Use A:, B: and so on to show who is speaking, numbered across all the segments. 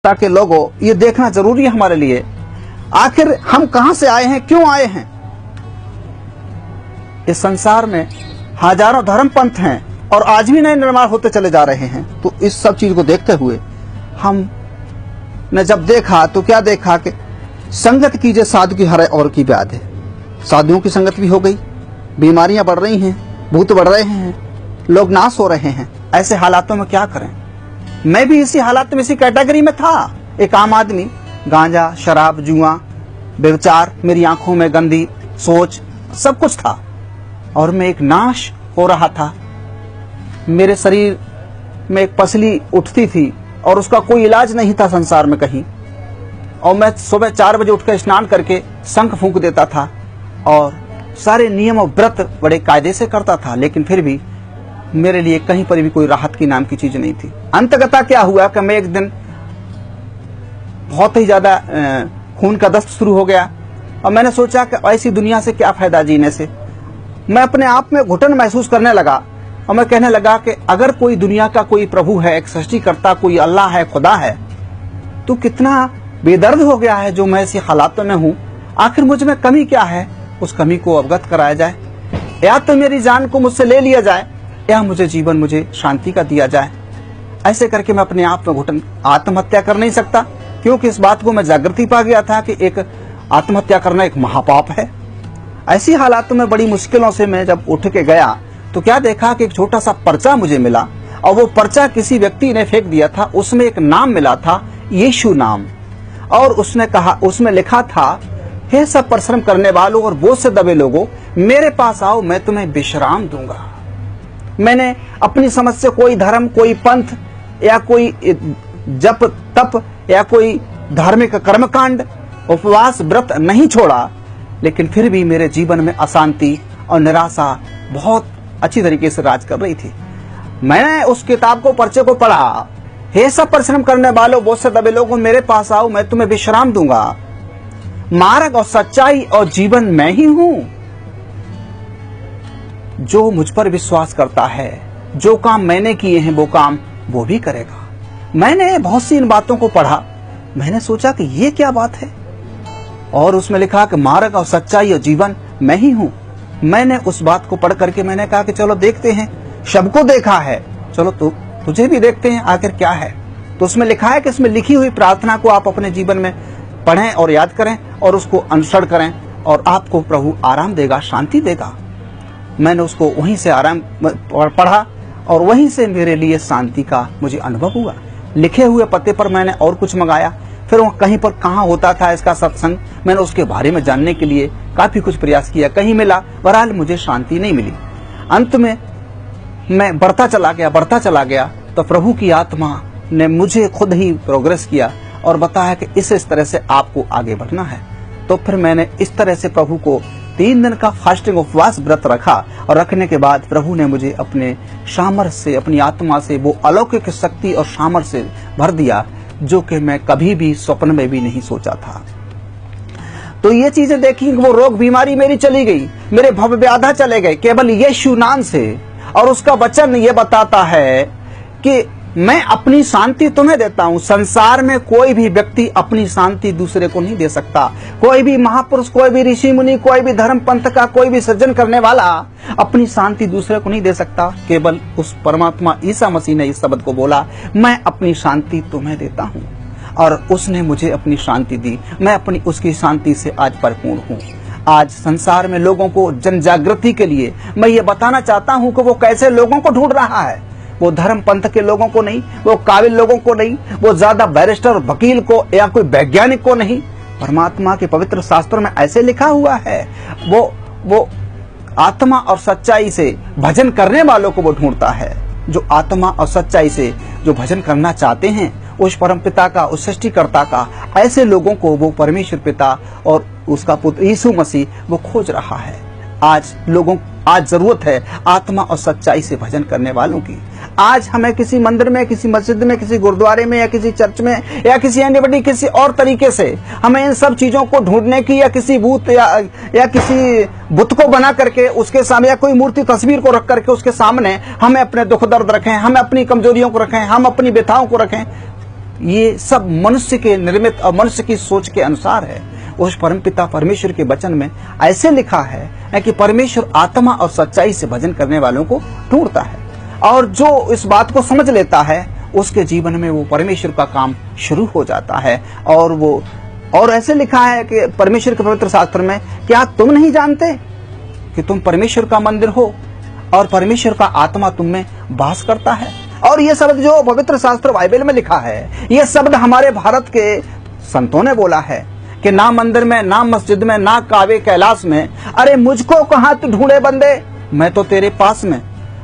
A: मानवता के लोगों, ये देखना जरूरी है हमारे लिए, आखिर हम कहां से आए हैं, क्यों आए हैं। इस संसार में हजारों धर्म पंथ हैं और आज भी नए निर्माण होते चले जा रहे हैं। तो इस सब चीज को देखते हुए हमने जब देखा तो क्या देखा कि संगत कीजिए साधु की हर और की व्याध है। साधुओं की संगत भी हो गई, बीमारियां बढ़ रही हैं, भूत बढ़ रहे हैं, लोग नाश हो रहे हैं। ऐसे हालातों में क्या करें। मैं भी इसी हालात में, इसी कैटेगरी में था, एक आम आदमी। गांजा, शराब, जुआ, व्यभिचार, मेरी आंखों में गंदी सोच, सब कुछ था और मैं एक नाश हो रहा था। मेरे शरीर में एक पसली उठती थी और उसका कोई इलाज नहीं था संसार में कहीं। और मैं सुबह 4 बजे उठकर स्नान करके शंख फूंक देता था और सारे नियम और व्रत बड़े कायदे से करता था, लेकिन फिर भी मेरे लिए कहीं पर भी कोई राहत की नाम की चीज नहीं थी। अंततः क्या हुआ कि मैं एक दिन बहुत ही ज्यादा खून का दस्त शुरू हो गया और मैंने सोचा कि ऐसी दुनिया से क्या फायदा जीने से। मैं अपने आप में घुटन महसूस करने लगा और मैं कहने लगा कि अगर कोई दुनिया का कोई प्रभु है, एक सृष्टिकर्ता, कोई अल्लाह है, खुदा है, तो कितना बेदर्द हो गया है जो मैं ऐसी हालातों में हूं। आखिर मुझ में कमी क्या है, उस कमी को अवगत कराया जाए, या तो मेरी जान को मुझसे ले लिया जाए या मुझे शांति का दिया जाए। ऐसे करके मैं अपने आप में घुटन, आत्महत्या कर नहीं सकता, क्योंकि इस बात को मैं जागृति पा गया था कि एक आत्महत्या करना एक महापाप है। ऐसी हालातों में बड़ी मुश्किलों से मैं जब उठ के गया तो क्या देखा कि एक छोटा सा पर्चा मुझे मिला और वो पर्चा किसी व्यक्ति ने फेंक दिया था। उसमें एक नाम मिला था, यीशु नाम, और उसमें लिखा था, हे सब परिश्रम करने वालों और बोझ से दबे लोगों, मेरे पास आओ, मैं तुम्हें विश्राम दूंगा। मैंने अपनी समझ से कोई धर्म, कोई पंथ या कोई जप तप या कोई धार्मिक कर्मकांड, उपवास, व्रत नहीं छोड़ा, लेकिन फिर भी मेरे जीवन में अशांति और निराशा बहुत अच्छी तरीके से राज कर रही थी। मैंने उस किताब को, पर्चे को पढ़ा, हे सब परिश्रम करने वालों, बोझ से दबे लोगों, मेरे पास आओ, मैं तुम्हें विश्राम दूंगा। मार्ग और सच्चाई और जीवन मैं ही हूं। जो मुझ पर विश्वास करता है, जो काम मैंने किए हैं वो काम वो भी करेगा। मैंने बहुत सी इन बातों को पढ़ा, मैंने सोचा कि ये क्या बात है, और उसमें लिखा कि मार्ग और सच्चाई और जीवन मैं ही हूं। मैंने उस बात को पढ़ करके मैंने कहा कि चलो देखते हैं, सबको देखा है, चलो तुझे भी देखते हैं आखिर क्या है। तो उसमें लिखा है कि इसमें लिखी हुई प्रार्थना को आप अपने जीवन में पढ़ें और याद करें और उसको अनुसरण करें और आपको प्रभु आराम देगा, शांति देगा। मैंने उसको वहीं से आराम पढ़ा और वहीं से मेरे लिए शांति का मुझे अनुभव हुआ। लिखे हुए पते पर मैंने और कुछ मंगाया, फिर वो कहीं पर कहाँ होता था इसका सत्संग, मैंने उसके बारे में जानने के लिए काफी कुछ प्रयास किया, कहीं मिला, बहरहाल मुझे शांति नहीं मिली। अंत में मैं बढ़ता चला गया तो प्रभु की आत्मा ने मुझे खुद ही प्रोग्रेस किया और बताया कि इस तरह से आपको आगे बढ़ना है। तो फिर मैंने इस तरह से प्रभु को 3 दिन का फास्टिंग, उपवास, व्रत रखा और रखने के बाद प्रभु ने मुझे अपने सामर्थ्य से, अपनी आत्मा से वो अलौकिक शक्ति और सामर्थ्य से भर दिया जो कि मैं कभी भी स्वप्न में भी नहीं सोचा था। तो ये चीजें देखी, वो रोग बीमारी मेरी चली गई, मेरे भव व्याधा चले गए केवल यीशु नाम से। और उसका वचन ये बताता है कि मैं अपनी शांति तुम्हें देता हूं। संसार में कोई भी व्यक्ति अपनी शांति दूसरे को नहीं दे सकता। कोई भी महापुरुष, कोई भी ऋषि मुनि, कोई भी धर्म पंथ का कोई भी सृजन करने वाला अपनी शांति दूसरे को नहीं दे सकता। केवल उस परमात्मा ईसा मसीह ने इस शब्द को बोला, मैं अपनी शांति तुम्हें देता हूं, और उसने मुझे अपनी शांति दी। मैं अपनी उसकी शांति से आज परिपूर्ण हूं। आज संसार में लोगों को जन जागृति के लिए मैं ये बताना चाहता हूं कि वो कैसे लोगों को ढूंढ रहा है। वो धर्म पंथ के लोगों को नहीं, वो काबिल लोगों को नहीं, वो ज्यादा बैरिस्टर, वकील को या कोई वैज्ञानिक को नहीं। परमात्मा के पवित्र शास्त्रों में ऐसे लिखा हुआ है, वो आत्मा और सच्चाई से भजन करने वालों को वो ढूंढता है। जो आत्मा और सच्चाई से जो भजन करना चाहते हैं उस परम पिता का, उस सृष्टिकर्ता का, ऐसे लोगों को वो परमेश्वर पिता और उसका पुत्र यीशु मसीह वो खोज रहा है। आज जरूरत है आत्मा और सच्चाई से भजन करने वालों की। आज हमें किसी मंदिर में, किसी मस्जिद में, किसी गुरुद्वारे में या किसी चर्च में या किसी अन्य किसी और तरीके से हमें इन सब चीजों को ढूंढने की, या किसी भूत या किसी बुत को बना करके उसके सामने, या कोई मूर्ति तस्वीर को रख करके उसके सामने हमें अपने दुख दर्द रखें, हम अपनी कमजोरियों को रखें, हम अपनी व्यथाओं को रखें। ये सब मनुष्य के निर्मित और मनुष्य की सोच के अनुसार है। उस परमपिता परमेश्वर के वचन में ऐसे लिखा है कि परमेश्वर आत्मा और सच्चाई से भजन करने वालों को ढूंढता है, और जो इस बात को समझ लेता है उसके जीवन में वो परमेश्वर का काम शुरू हो जाता है। और ऐसे लिखा है कि परमेश्वर के पवित्र शास्त्र में, क्या तुम नहीं जानते कि तुम परमेश्वर का मंदिर हो और परमेश्वर का आत्मा तुम में वास करता है। और ये शब्द जो पवित्र शास्त्र बाइबल में लिखा है, ये शब्द हमारे भारत के संतों ने बोला है कि ना मंदिर में, ना मस्जिद में, ना कावे कैलाश में, अरे मुझको कहाँ तू ढूंढे बंदे, मैं तो तेरे पास में।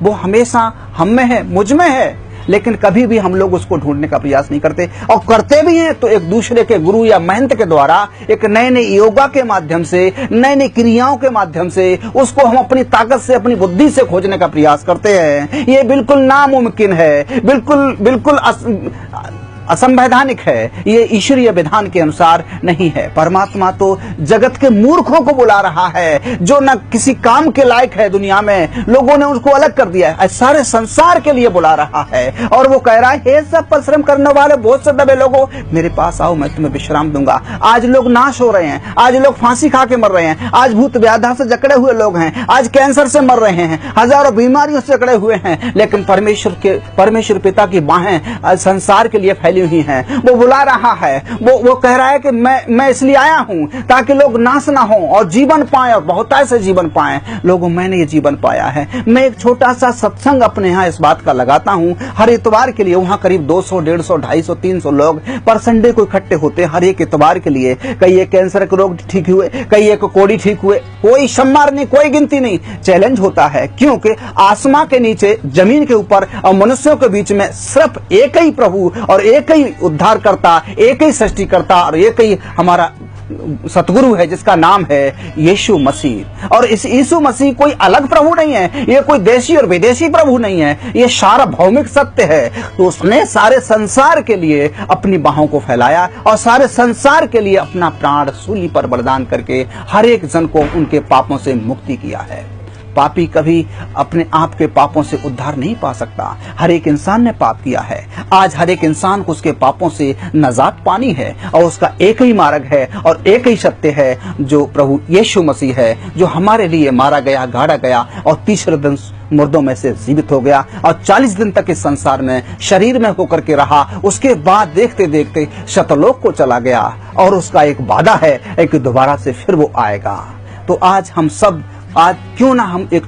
A: वो हमेशा हम में है, मुझ में है, लेकिन कभी भी हम लोग उसको ढूंढने का प्रयास नहीं करते, और करते भी हैं तो एक दूसरे के गुरु या महंत के द्वारा, एक नए नए योगा के माध्यम से, नए नई क्रियाओं के माध्यम से उसको हम अपनी ताकत से, अपनी बुद्धि से खोजने का प्रयास करते हैं। ये बिल्कुल नामुमकिन है, बिल्कुल असंवैधानिक है, ये ईश्वरीय विधान के अनुसार नहीं है। परमात्मा तो जगत के मूर्खों को बुला रहा है, जो न किसी काम के लायक है, दुनिया में लोगों ने उसको अलग कर दिया है, सारे संसार के लिए बुला रहा है। और वो कह रहा है, हे सब परिश्रम करने वाले बहुत से दबे लोगों, मेरे पास आओ, मैं तुम्हें विश्राम दूंगा। आज लोग नाश हो रहे हैं, आज लोग फांसी खा के मर रहे हैं, आज भूत व्याधा से जकड़े हुए लोग हैं, आज कैंसर से मर रहे हैं, हजारों बीमारियों से जकड़े हुए हैं, लेकिन परमेश्वर पिता की बाहें संसार के लिए फैली हुई हैं। वो बुला रहा है, वो कह रहा है कि मैं इसलिए आया हूं ताकि लोग नाश ना हो और जीवन पाएं, और बहुतायत से जीवन पाएं। लोगों, मैंने ये जीवन पाया है। मैं एक छोटा सा सत्संग अपने यहाँ इस बात का लगाता हूं हर इतवार के लिए। वहां करीब 200, 150, 250, 300 लोग पर संडे को इकट्ठे होते हैं हर एक इतवार के लिए। कई एक कैंसर के रोग ठीक हुए, कई एक कोड़ी ठीक हुए, कोई शम्मार नहीं, कोई गिनती नहीं। चैलेंज होता है, क्योंकि आसमां के नीचे, जमीन के ऊपर और मनुष्यों के बीच में सिर्फ एक ही प्रभु और एक ही उद्धार करता, एक ही सृष्टिकर्ता और एक ही हमारा सतगुरु है, जिसका नाम है यीशु मसीह। और इस यीशु मसीह कोई अलग प्रभु नहीं है, ये कोई देशी और विदेशी प्रभु नहीं है, ये सार्वभौमिक सत्य है। तो उसने सारे संसार के लिए अपनी बाहों को फैलाया और सारे संसार के लिए अपना प्राण सूली पर बलिदान करके हर एक जन को उनके पापों से मुक्ति किया है। पापी कभी अपने आप के पापों से उद्धार नहीं पा सकता। हर एक इंसान ने पाप किया है। आज हर एक इंसान को उसके पापों से नजात पानी है, और उसका एक ही मार्ग है और एक ही सत्य है, जो प्रभु यीशु मसीह है, जो हमारे लिए मारा गया, गाड़ा गया और तीसरे दिन मुर्दों में से जीवित हो गया और 40 दिन तक इस संसार में शरीर में होकर के रहा। उसके बाद देखते देखते शतलोक को चला गया, और उसका एक वादा है कि दोबारा से फिर वो आएगा। तो आज क्यों ना हम एक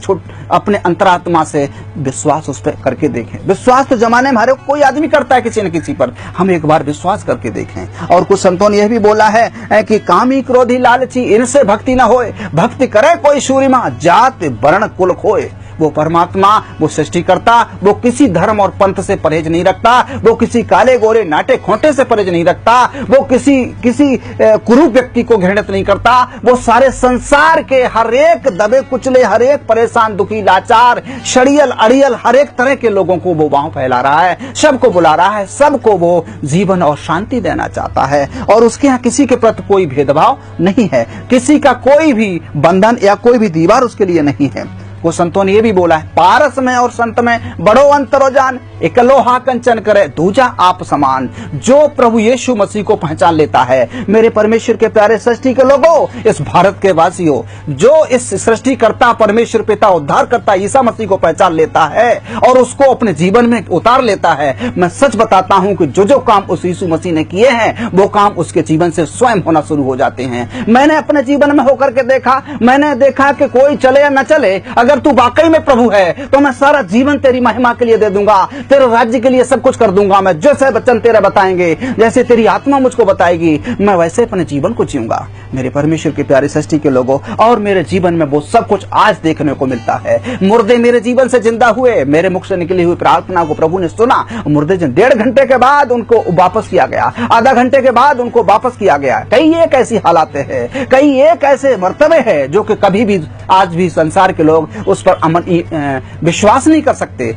A: अपने अंतरात्मा से विश्वास उस पर करके देखें। विश्वास तो जमाने में हर कोई आदमी करता है किसी न किसी पर, हम एक बार विश्वास करके देखें। और कुछ संतों ने यह भी बोला है कि कामी क्रोधी लालची इनसे भक्ति न होए, भक्ति करे कोई सूर्यमा जात वर्ण कुल खोए। वो परमात्मा, वो सृष्टिकर्ता, वो किसी धर्म और पंथ से परहेज नहीं रखता, वो किसी काले गोरे नाटे खोटे से परहेज नहीं रखता, वो किसी कुरूप व्यक्ति को घृणित नहीं करता। वो सारे संसार के हर एक दबे कुचले, हर एक परेशान दुखी लाचार शड़ियल अड़ियल हर एक तरह के लोगों को वो बाहों फैला रहा है, सबको बुला रहा है, सबको वो जीवन और शांति देना चाहता है। और उसके यहाँ किसी के प्रति कोई भेदभाव नहीं है, किसी का कोई भी बंधन या कोई भी दीवार उसके लिए नहीं है। वो संतों ने ये भी बोला है, पारस में और संत में बड़ो अंतरो जान, एक लोहा कंचन करे दूजा आप समान। जो प्रभु यीशु मसीह को पहचान लेता है, मेरे परमेश्वर के प्यारे सृष्टि के लोगों, इस भारत के वासियों, जो इस सृष्टिकर्ता परमेश्वर पिता उद्धार करता ईसा मसीह को पहचान लेता है और उसको अपने जीवन में उतार लेता है, मैं सच बताता हूं कि जो काम उस यीशु मसीह ने किए हैं, वो काम उसके जीवन से स्वयं होना शुरू हो जाते हैं। मैंने अपने जीवन में होकर के देखा, मैंने देखा कि कोई चले या न चले, अगर तू वाकई में प्रभु है तो मैं सारा जीवन तेरी महिमा के लिए दे दूंगा, तेरे राज्य के लिए सब कुछ कर दूंगा। मैं जैसे वचन तेरे बताएंगे, जैसे तेरी आत्मा मुझको बताएगी, मैं वैसे अपने जीवन को जीऊंगा। मेरे परमेश्वर के प्यारे सृष्टि के लोगों, और मेरे जीवन में वो सब कुछ आज देखने को मिलता है। मुर्दे मेरे जीवन से जिंदा हुए, मेरे मुख से निकली हुई प्रार्थना को प्रभु ने सुना। मुर्दे 1.5 घंटे के बाद उनको वापस किया गया, आधा घंटे के बाद उनको वापस किया गया। कई एक ऐसी हालात है, कई एक ऐसे मर्तबे है जो कि कभी भी आज भी संसार के लोग उस पर विश्वास नहीं कर सकते।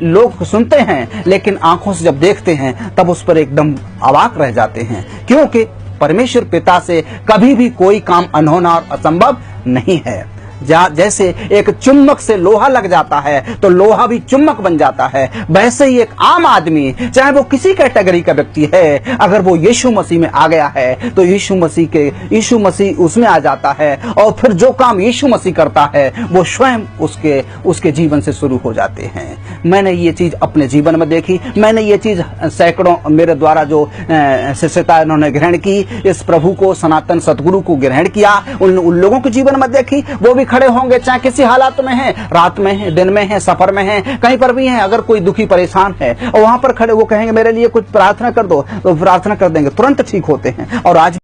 A: लोग सुनते हैं लेकिन आंखों से जब देखते हैं तब उस पर एकदम अवाक रह जाते हैं, क्योंकि परमेश्वर पिता से कभी भी कोई काम अनहोना और असंभव नहीं है। जैसे एक चुम्बक से लोहा लग जाता है तो लोहा भी चुम्बक बन जाता है, वैसे ही एक आम आदमी, चाहे वो किसी कैटेगरी का व्यक्ति है, अगर वो यीशु मसीह में आ गया है तो यीशु मसीह उसमें आ जाता है, और फिर जो काम यीशु मसीह करता है वो स्वयं उसके जीवन से शुरू हो जाते हैं। मैंने ये चीज अपने जीवन में देखी, मैंने ये चीज सैकड़ों मेरे द्वारा जो शिष्यता इन्होंने ग्रहण की, इस प्रभु को, सनातन सतगुरु को ग्रहण किया, उन लोगों के जीवन में देखी। वो भी खड़े होंगे, चाहे किसी हालात में है, रात में है, दिन में है, सफर में है, कहीं पर भी है, अगर कोई दुखी परेशान है और वहां पर खड़े वो कहेंगे मेरे लिए कुछ प्रार्थना कर दो, तो प्रार्थना कर देंगे, तुरंत ठीक होते हैं। और आज